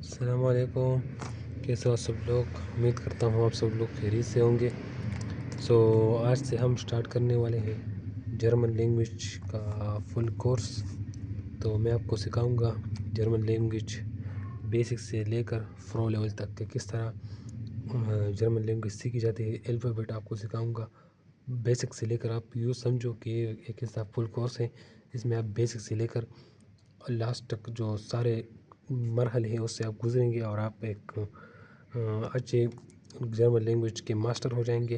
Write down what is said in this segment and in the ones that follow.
अस्सलाम वालेकुम। कैसे हो आप सब लोग? उम्मीद करता हूँ आप सब लोग खैरियत से होंगे। आज से हम स्टार्ट करने वाले हैं जर्मन लैंग्वेज का फुल कोर्स। तो मैं आपको सिखाऊंगा जर्मन लैंग्वेज बेसिक से लेकर प्रो लेवल तक के किस तरह जर्मन लैंग्वेज सीखी जाती है। अल्फ़ाबेट आपको सिखाऊंगा बेसिक से लेकर, आप यूँ समझो कि एक ऐसा फुल कोर्स है इसमें आप बेसिक से लेकर लास्ट तक जो सारे मरहले हैं उससे आप गुजरेंगे और आप एक अच्छे जर्मन लैंग्वेज के मास्टर हो जाएंगे।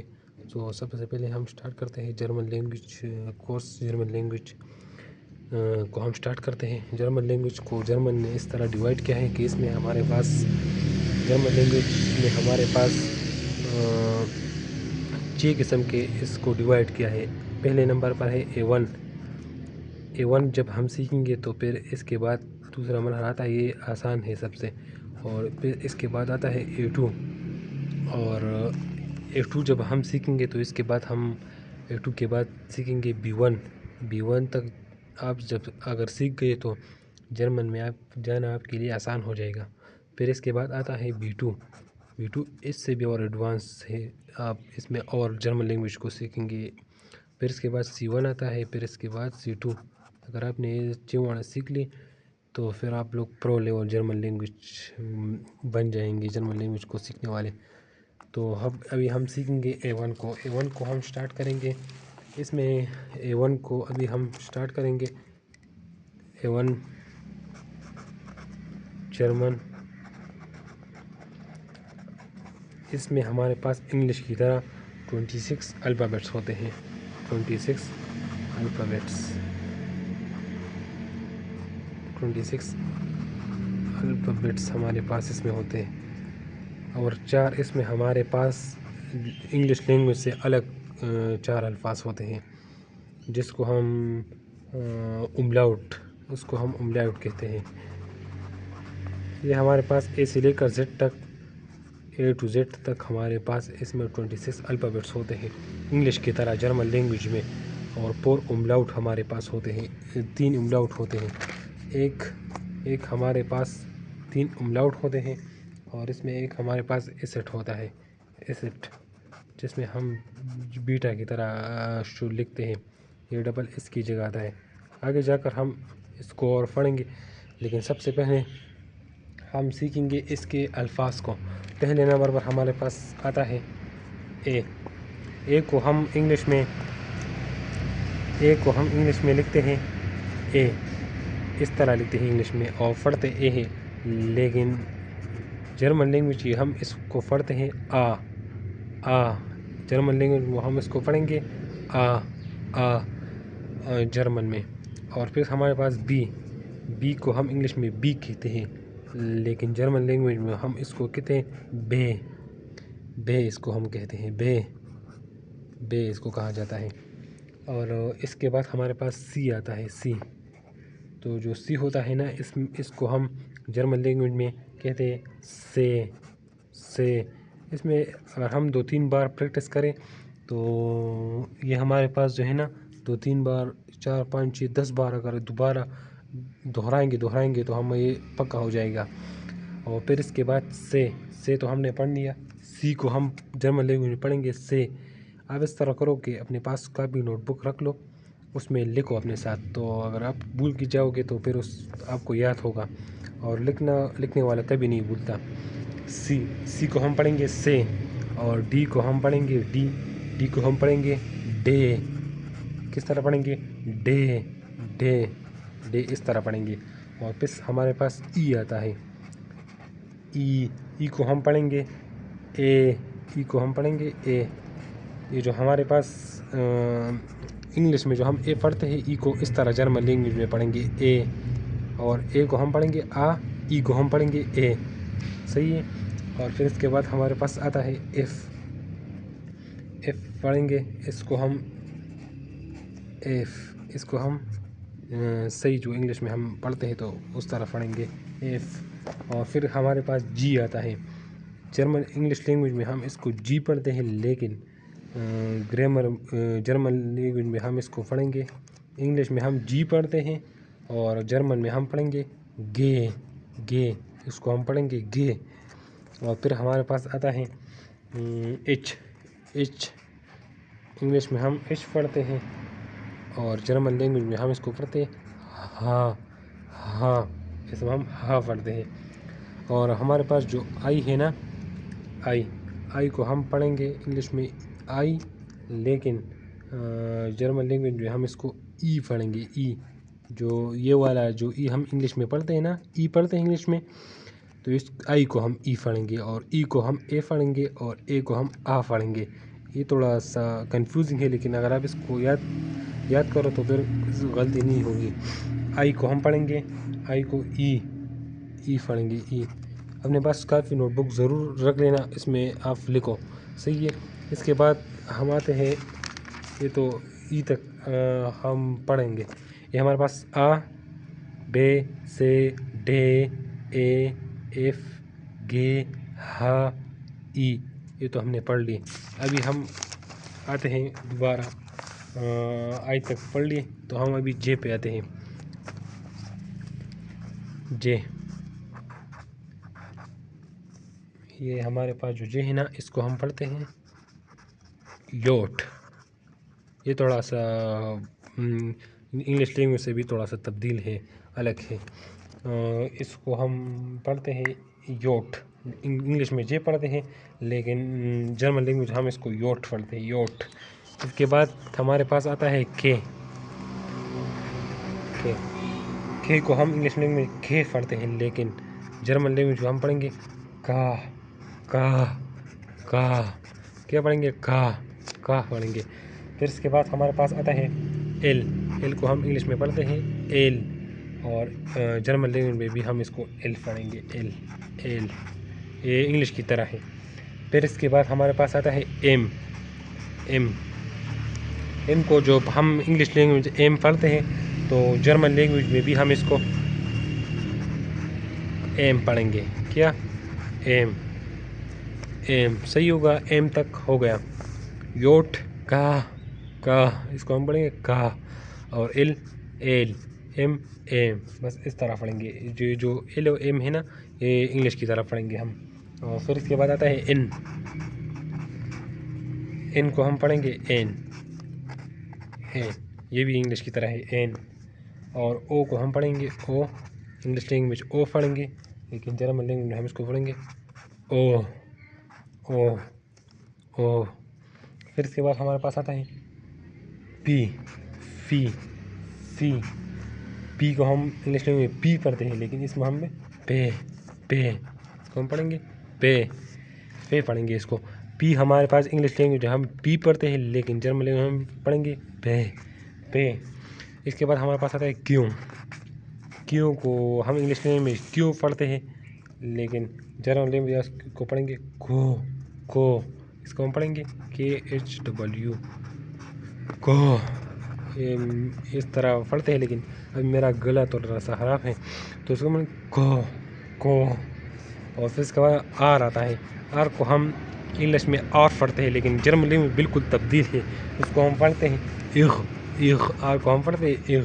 तो सबसे पहले हम स्टार्ट करते हैं German language course. German language को हम स्टार्ट करते हैं। जर्मन लैंग्वेज को जर्मन ने इस तरह डिवाइड किया है कि इसमें हमारे पास जर्मन लैंग्वेज में हमारे पास 6 किस्म के इसको डिवाइड किया है। पहले नंबर पर है A1 जब हम सीखेंगे तो फिर इसके बाद दूसरा मरहला आता है, ये आसान है सबसे, और फिर इसके बाद आता है A2। और A2 जब हम सीखेंगे तो इसके बाद हम A2 के बाद सीखेंगे B1 तक। आप जब अगर सीख गए तो जर्मन में आप जाना आपके लिए आसान हो जाएगा। फिर इसके बाद आता है B2 इससे भी और एडवांस है, आप इसमें और जर्मन लैंग्वेज को सीखेंगे। फिर इसके बाद C1 आता है, फिर इसके बाद C2। अगर आपने ये चीज़ें सीख ली तो फिर आप लोग प्रो लेवल जर्मन लैंग्वेज बन जाएंगे, जर्मन लैंग्वेज को सीखने वाले। तो अभी हम सीखेंगे A1 को हम स्टार्ट करेंगे। इसमें A1 को अभी हम स्टार्ट करेंगे। A1 जर्मन, इसमें हमारे पास इंग्लिश की तरह 26 अल्फ़ाबेट्स होते हैं। 26 अल्फ़ाबेट्स हमारे पास इसमें होते हैं, और 4 इसमें हमारे पास इंग्लिश लैंग्वेज से अलग 4 अल्फाज होते हैं जिसको हम उमलाउट कहते हैं। ये हमारे पास A से लेकर Z तक, A to Z तक हमारे पास इसमें 26 अल्फ़ाबेट्स होते हैं इंग्लिश की तरह जर्मन लैंग्वेज में। और 4 उमलाउट हमारे पास होते हैं, 3 उमलाउट होते हैं। एक हमारे पास 3 उमलाउट होते हैं, और इसमें एक हमारे पास एसेट होता है, एसेट जिसमें हम बीटा की तरह शो लिखते हैं, ये डबल एस की जगह आता है। आगे जाकर हम इसको और पढ़ेंगे, लेकिन सबसे पहले हम सीखेंगे इसके अल्फाज को। पहले नंबर पर हमारे पास आता है ए को हम इंग्लिश में लिखते हैं ए, इस तरह लिखते हैं इंग्लिश में, और पढ़ते ए है। लेकिन जर्मन लैंग्वेज की हम इसको पढ़ते हैं आ। जर्मन लैंग्वेज में हम इसको पढ़ेंगे आ जर्मन में। और फिर हमारे पास बी को हम इंग्लिश में बी कहते हैं, लेकिन जर्मन लैंग्वेज में हम इसको कहते हैं बे इसको हम कहते हैं बे इसको कहा जाता है। और इसके बाद हमारे पास सी आता है, सी। तो जो सी होता है ना, इसको हम जर्मन लैंग्वेज में कहते हैं से। इसमें अगर हम 2-3 बार प्रैक्टिस करें तो ये हमारे पास जो है ना, 2-3 बार 4, 5, 6, 10 बार अगर दोबारा दोहराएंगे तो हम ये पक्का हो जाएगा। और फिर इसके बाद से तो हमने पढ़ लिया, सी को हम जर्मन लैंग्वेज में पढ़ेंगे से। आप इस तरह करो कि अपने पास कॉपी नोटबुक रख लो, उसमें लिखो अपने साथ। तो अगर आप भूल की जाओगे तो फिर आपको याद होगा, और लिखने वाला कभी नहीं भूलता। सी को हम पढ़ेंगे से, और डी को हम पढ़ेंगे डी को हम पढ़ेंगे डे। किस तरह पढ़ेंगे? डे इस तरह पढ़ेंगे। और फिर हमारे पास ई आता है, ई को हम पढ़ेंगे ई को हम पढ़ेंगे ए। ये जो हमारे पास इंग्लिश में जो हम ए पढ़ते हैं, ई को इस तरह जर्मन लैंग्वेज में पढ़ेंगे ए। और ए को हम पढ़ेंगे आ, ई को हम पढ़ेंगे ए। सही है। और फिर इसके बाद हमारे पास आता है एफ पढ़ेंगे, इसको हम सही जो इंग्लिश में हम पढ़ते हैं तो उस तरह पढ़ेंगे एफ। और फिर हमारे पास जी आता है। इंग्लिश लैंग्वेज में हम इसको जी पढ़ते हैं, लेकिन जर्मन लैंग्वेज में हम इसको पढ़ेंगे। इंग्लिश में हम जी पढ़ते हैं और जर्मन में हम पढ़ेंगे गे। اس کو ہم پڑھیں گے گے. اور پھر ہمارے پاس آتا ہے ایچ. انگلش میں ہم ایچ پڑھتے ہیں اور جرمن لینگویج میں ہم اس کو پڑھتے ہیں ہاں. اس میں ہم ہاں پڑھتے ہیں. اور ہمارے پاس جو آئی ہے نا، آئی کو ہم پڑھیں گے انگلش میں آئی، لیکن جرمن لینگویج میں ہم اس کو ای پڑھیں گے. ای جو یہ والا جو ای ہم انگلش میں پڑھتے ہیں نا، ای پڑھتے ہیں انگلش میں، تو اس آئی کو ہم ای پڑھیں گے اور ای کو ہم اے پڑھیں گے اور اے کو ہم آ پڑھیں گے. یہ تھوڑا سا کنفیوزنگ ہے، لیکن اگر آپ اس کو یاد کرو تو پھر غلطی نہیں ہوگی. آئی کو ہم پڑھیں گے، آئی کو ای پڑھیں گے. ای اپنے پاس کافی نوٹ بک ضرور رکھ لینا، اس میں آپ لکھو. صحیح ہے. اس کے بعد ہم آتے ہیں، یہ تو ای تک ہم پڑھیں گے. یہ ہمارے پاس آ، بے، سے، ڈے، اے، ایف، گے، ہا، ای. یہ تو ہم نے پڑھ لی. ابھی ہم آتے ہیں دوبارہ، آئی تک پڑھ لیے تو ہم ابھی جے پہ آتے ہیں. جے، یہ ہمارے پاس جو جے ہے نا، اس کو ہم پڑھتے ہیں یوٹ. یہ تھوڑا سا انگلش لینگویج سے بھی تھوڑا سا تبدیل ہے، الگ ہے. اس کو ہم پڑھتے ہیں یوٹ. انگلش میں جے پڑھتے ہیں، لیکن جرمن لینگویج ہم اس کو یوٹ پڑھتے ہیں، یوٹ. اس کے بعد ہمارے پاس آتا ہے کے. کو ہم انگلش لینگویج میں کے پڑھتے ہیں، لیکن جرمن لینگویج ہم پڑھیں گے کا. کیا پڑھیں گے؟ کا پڑھیں گے. پھر اس کے بعد ہمارے پاس آتا ہے ایل کو ہم انگلش میں پڑھتے ہیں ایل، اور جرمن لینگویج میں بھی ہم اس کو ایل پڑھیں گے. ایل یہ انگلش کی طرح ہے. پھر اس کے بعد ہمارے پاس آتا ہے ایم کو جو ہم انگلش لینگویج ایم پڑھتے ہیں، تو جرمن لینگویج میں بھی ہم اس کو ایم پڑھیں گے. کیا؟ ایم. صحیح ہوگا. ایم تک ہو گیا. یوٹ، کا، اس کو ہم پڑھیں گے کا، اور ایل، ایم، بس اس طرح پڑھیں گے. جو ایل اور ایم ہے نا، یہ انگلش کی طرح پڑھیں گے ہم. اور پھر اس کے بعد آتا ہے این کو ہم پڑھیں گے این، یہ بھی انگلش کی طرح ہے این. اور او کو ہم پڑھیں گے او. انگلش لینگویج او پڑھیں گے، لیکن جرمن لینگویج میں ہم اس کو پڑھیں گے او. پھر اس کے بعد ہمارے پاس آتا ہے پی کو ہم انگلش لینگویج میں پی پڑھتے ہیں، لیکن اس میں ہم پے اس کو ہم پڑھیں گے پے پڑھیں گے. اس کو پی ہمارے پاس انگلش لینگویج ہم پی پڑھتے ہیں، لیکن جرمن لینگویج ہم پڑھیں گے پے. اس کے بعد ہمارے پاس آتا ہے کیوں کو ہم انگلش لینگویج میں کیوں پڑھتے ہیں، لیکن جرمن لینگویج کو پڑھیں گے کو. اس کو ہم پڑھیں گے KHW کو. اس طرح پڑھتے ہیں، لیکن ابھی میرا گلا تھوڑا سا خراب ہے، تو اس کو ہم کو. اور پھر اس کے بعد آر آتا ہے. آر کو ہم انگلش میں آر پڑھتے ہیں، لیکن جرمن لینگویج بالکل تبدیل ہے. اس کو ہم پڑھتے ہیں آر کو ہم پڑھتے ہیں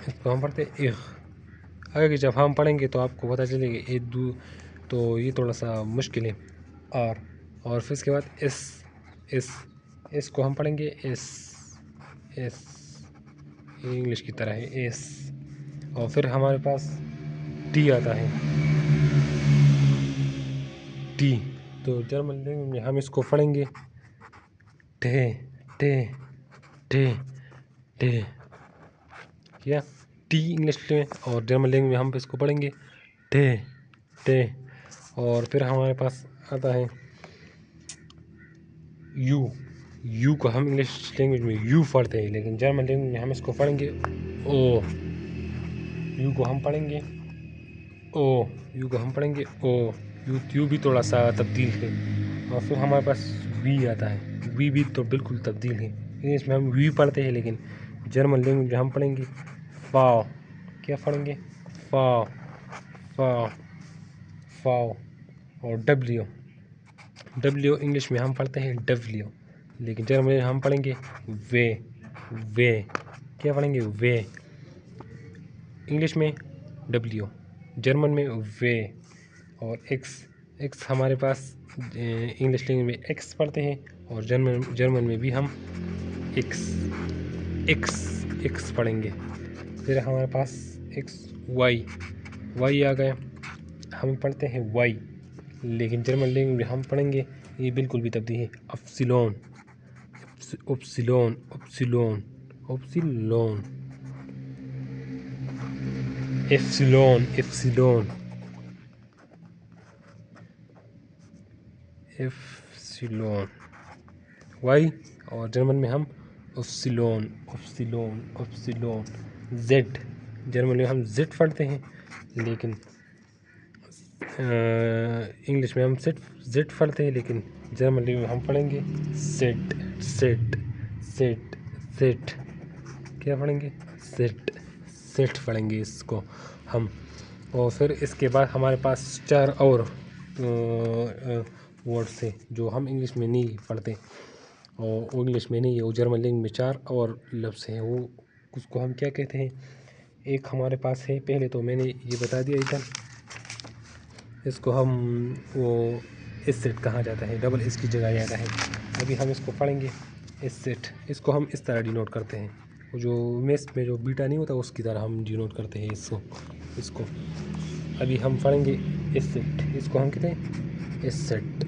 اس کو ہم پڑھتے ہیں آگے جب ہم پڑھیں گے تو آپ کو پتہ چلے گا. تو یہ تھوڑا سا مشکل ہے آر. اور پھر اس کے بعد ایس کو ہم پڑھیں گے ایس، یہ انگلش کی طرح ہے ایس. اور پھر ہمارے پاس ٹی آتا ہے. تو جرمن لینگویج میں ہم اس کو پڑھیں گے کیا ٹی انگلش میں، اور جرمن لینگویج میں ہم اس کو پڑھیں گے ٹے. اور پھر ہمارے پاس آتا ہے یو کو ہم انگلش لینگویج میں یو پڑھتے ہیں، لیکن جرمن لینگویج میں ہم اس کو پڑھیں گے او. یو کو ہم پڑھیں گے او. یو بھی تھوڑا سا تبدیل ہے. اور پھر ہمارے پاس وی آتا ہے. وی بھی تو بالکل تبدیل ہے. انگلش میں ہم وی پڑھتے ہیں، لیکن جرمن لینگویج میں ہم پڑھیں گے فاو. کیا پڑھیں گے؟ فاو. اور ڈبلیو انگلش میں ہم پڑھتے ہیں ڈبلیو، لیکن جرمن میں ہم پڑھیں گے وے. کیا پڑھیں گے؟ وے. انگلش میں डब्ल्यू, जर्मन में वे और एक्स हमारे पास इंग्लिश लैंग्वेज में एक्स पढ़ते हैं और जर्मन में भी हम एक्स पढ़ेंगे। फिर हमारे पास एक्स वाई आ गए, हम पढ़ते हैं वाई, लेकिन जर्मन लैंग्वेज में हम पढ़ेंगे ये बिल्कुल भी तब्दील है एप्सिलॉन वाई, और जर्मन में हम एप्सिलॉन। जेड, जर्मन में हम जेड पढ़ते हैं, लेकिन इंग्लिश में हम जेड पढ़ते हैं, लेकिन जर्मन में हम पढ़ेंगे सेट। क्या पढ़ेंगे? सेट पढ़ेंगे इसको हम। और फिर इसके बाद हमारे पास 4 और वर्ड्स हैं जो हम इंग्लिश में नहीं पढ़ते, और इंग्लिश में नहीं है, वो जर्मन लैंग्वेज में 4 और लफ्ज़ हैं। वो उसको हम क्या कहते हैं? एक हमारे पास है, पहले तो मैंने ये बता दिया इधर, इसको हम वो एसेट कहा जाता है, डबल एस की जगह आता है। अभी हम इसको पढ़ेंगे एसेट। इसको हम इस तरह डिनोट करते हैं, वो जो मेस में जो बीटा नहीं होता उसकी तरह हम डिनोट करते हैं इसको। अभी हम पढ़ेंगे एसेट, इसको हम कहते हैं एसेट।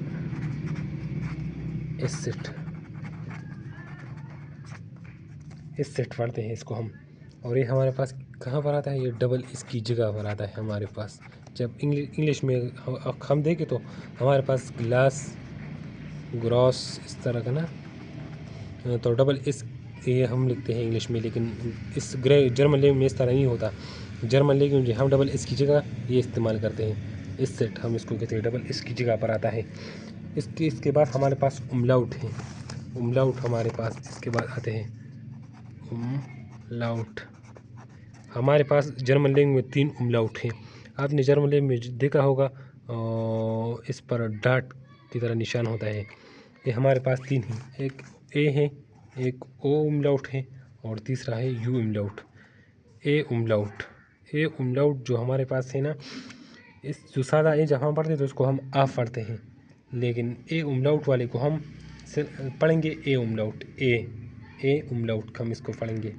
पढ़ते हैं इसको हम। और ये हमारे पास कहाँ पर आता है? ये डबल इसकी जगह पर आता है हमारे पास। जब इंग्लिश में हम देखें तो हमारे पास ग्रॉस इस तरह का ना, तो डबल इस ये हम लिखते हैं इंग्लिश में, लेकिन इस जर्मन लैंग्वेज में इस तरह नहीं होता। जर्मन लैंग्वेज में हम डबल इस की जगह ये इस्तेमाल करते हैं, एसेट हम इसको कहते हैं, डबल इस की जगह पर आता है। इसके बाद हमारे पास उमलाउट है। उमलाउट हमारे पास इसके बाद आते हैं उमलाउट। हमारे पास जर्मन लैंग्वेज में 3 उमलाउट हैं। आपने जर्मन लैंग्वेज में देखा होगा, इस पर डॉट की तरह निशान होता है। ये हमारे पास 3 हैं, एक ए है, एक ओ उमलाउट है, और तीसरा है यू उमलाउट। ए उमलाउट जो हमारे पास है ना, इस जो सादा ए जब हम पढ़ते हैं तो इसको हम आ पढ़ते हैं, लेकिन ए उमलाउट वाले को हम पढ़ेंगे ए उमलाउट। ए उमलाउट हम इसको पढ़ेंगे।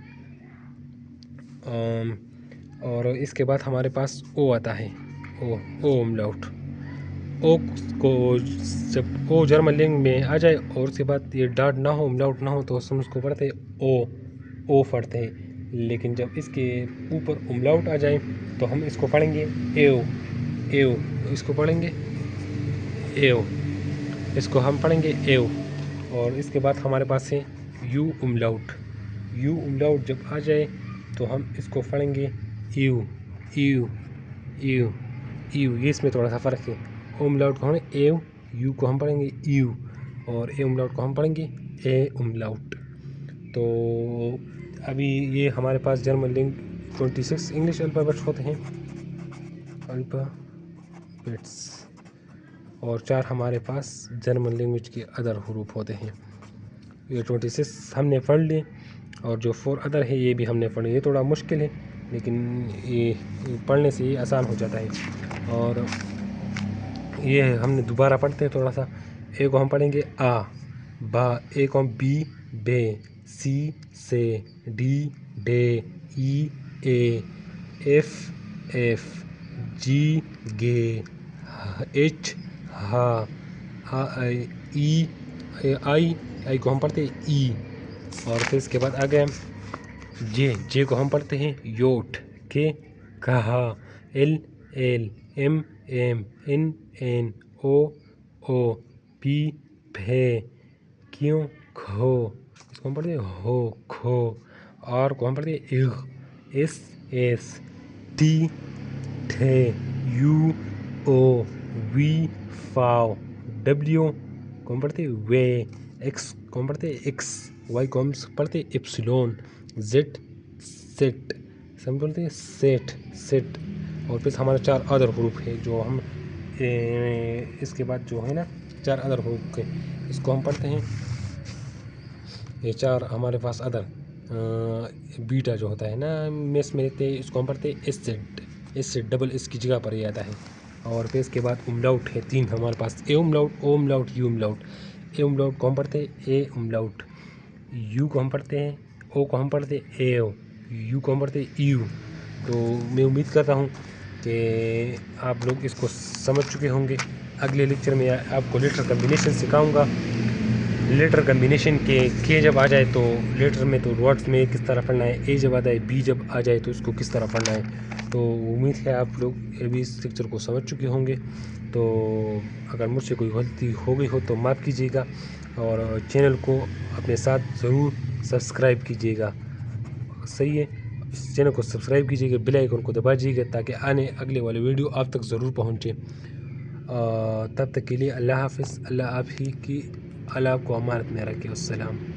और इसके बाद हमारे पास ओ आता है, ओ उमलाउट। ओ को जब ओ जर्मन लैंग्वेज में आ जाए और उसके बाद ये डॉट ना हो, उमलाउट ना हो, तो हम उसको पढ़ते हैं ओ पढ़ते हैं। लेकिन जब इसके ऊपर उमलाउट आ जाए तो हम इसको पढ़ेंगे एओ। इसको पढ़ेंगे एओ, इसको हम पढ़ेंगे एओ। और इसके बाद हमारे पास है यू उमलाउट। जब आ जाए तो हम इसको पढ़ेंगे यू। ये इसमें थोड़ा सा फ़र्क है। उमलाउट को हम एव, यू को हम पढ़ेंगे यू, और ए उमलाउट को हम पढ़ेंगे ए उमलाउट। तो अभी ये हमारे पास जर्मन लैंग्वेज 26 इंग्लिश अल्फ़ाबेट्स होते हैं, अल्फ़ाबेट्स, और 4 हमारे पास जर्मन लैंग्वेज के अदर हरूफ होते हैं। ये 26 हमने पढ़ ली, और जो 4 अदर है ये भी हमने पढ़ ली। ये थोड़ा मुश्किल है, लेकिन ये पढ़ने से ये आसान हो जाता है। और ये हमने दोबारा पढ़ते हैं थोड़ा सा। ए को हम पढ़ेंगे आ बा, ए को हम बी बे, सी से, डी डे, ई ए, एफ जी गे, एच हा, ई आई को हम पढ़ते हैं ई। और फिर इसके बाद आ गए जे को हम पढ़ते हैं योट, के कहा, L M N O P भे, क्यों खो, इसको हम पढ़ते हैं हो खो। आर को हम पढ़ते हैं इग, एस टी ठे, यू ओ वी फाव, डब्ल्यू को हम पढ़ते हैं वे, एक्स को हम पढ़ते हैं एक्स, वाई को हम पढ़ते हैं एप्सिलॉन, जेड सेट, हम बोलते हैं सेट। और फिर हमारे 4 अदर हरूफ है जो हम इसके बाद जो है ना 4 अदर हरूफ के, इसको हम पढ़ते हैं। ये 4 हमारे पास अदर बीटा जो होता है ना मेस में रहते हैं, इसको हम पढ़ते हैं اس سے ڈبل اس کی جگہ پر یہ آتا ہے. اور پھر اس کے بعد املاؤٹ ہے 3 ہمارے پاس. اے املاؤٹ، او املاؤٹ، یو املاؤٹ. اے املاؤٹ کو ہم پڑھتے ہیں اے املاؤٹ، یو کو ہم پڑھتے ہیں او کو ہم پڑھتے ہیں اے او، یو کو ہم پڑھتے ہیں ایو. تو میں امید کرتا ہوں کہ آپ لوگ اس کو سمجھ چکے ہوں گے. اگلے لیکچر میں آپ کو لیٹر کمبینیشن سکھاؤں گا. لیٹر کمبینیشن کے جب آ جائے تو لیٹر میں تو ورڈس میں کس طرح پڑھنا ہے، اے جب آ جائے، بی جب آ جائے تو اس کو کس طرح پڑھنا ہے. تو امید ہے آپ لوگ ابھی اس لیکچر کو سمجھ چکے ہوں گے. تو اگر مجھ سے کوئی غلطی ہو گئی ہو تو معاف کیجیے گا، اور چینل کو اپنے ساتھ ضرور سبسکرائب کیجیے گا. صحیح ہے، اس چینل کو سبسکرائب کیجیے گا، بیل آئیکن کو دبا دیجیے گا تاکہ اگلے والے ویڈیو آپ تک ضرور پہنچے. تب تک کے لیے اللہ حافظ. اللہ آپ کو امانت میں رکھے. السلام.